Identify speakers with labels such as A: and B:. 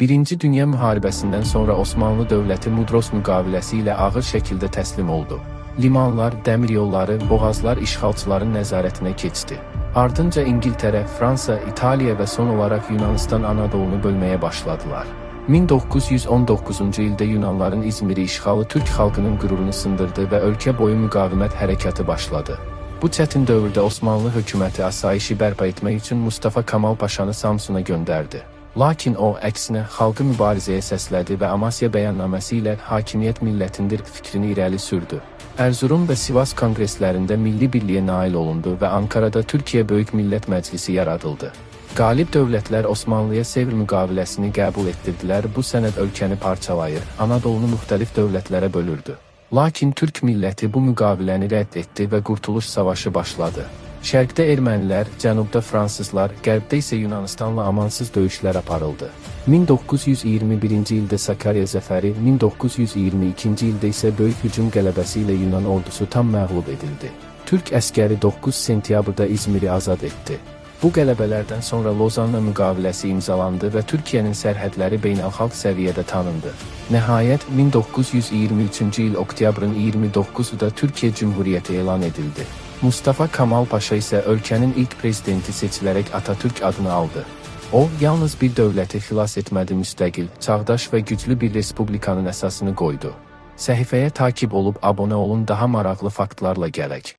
A: Birinci Dünya Müharibəsindən sonra Osmanlı dövləti Mudros müqaviləsi ilə ağır şəkildə təslim oldu. Limanlar, dəmir yolları, boğazlar işğalçıların nəzarətinə keçdi. Ardınca İngiltərə, Fransa, İtaliya və son olaraq Yunanistan Anadolunu bölməyə başladılar. 1919-cu ildə Yunanların İzmiri işğalı Türk xalqının qürurunu sındırdı və ölkə boyu müqavimət hərəkatı başladı. Bu çətin dövrdə Osmanlı hökuməti asayişi bərpa etmək üçün Mustafa Kamal Paşanı Samsuna göndərdi. Lakin o, əksinə, xalqı mübarizəyə səslədi və Amasya bəyannaməsi ilə hakimiyyət millətindir fikrini irəli sürdü. Ərzurum və Sivas konqreslərində milli birliyə nail olundu və Ankarada Türkiyə Böyük Millət Məclisi yaradıldı. Qalib dövlətlər Osmanlıya Sevr müqaviləsini qəbul etdirdilər. Bu sənəd ölkəni parçalayır, Anadolunu müxtəlif dövlətlərə bölürdü. Lakin Türk milləti bu müqaviləni rədd etdi və Qurtuluş Savaşı başladı. Şərqdə ermənilər, cənubda fransızlar, qərbdə isə Yunanistanla amansız döyüşlər aparıldı. 1921-ci ildə Sakarya zəfəri, 1922-ci ildə isə böyük hücum qələbəsi ilə Yunan ordusu tam məğlub edildi. Türk əskəri 9 sentyabrda İzmiri azad etdi. Bu qələbələrdən sonra Lozanna müqaviləsi imzalandı və Türkiyənin sərhədləri beynəlxalq səviyyədə tanındı. Nəhayət, 1923-cü il oktyabrın 29-da Türkiyə Cümhuriyyəti elan edildi. Mustafa Kamal Paşa isə ölkənin ilk prezidenti seçilərək Atatürk adını aldı. O, yalnız bir dövləti xilas etmədi, müstəqil, çağdaş və güclü bir respublikanın əsasını qoydu. Səhifəyə takib olub abunə olun, daha maraqlı faktlarla gələk.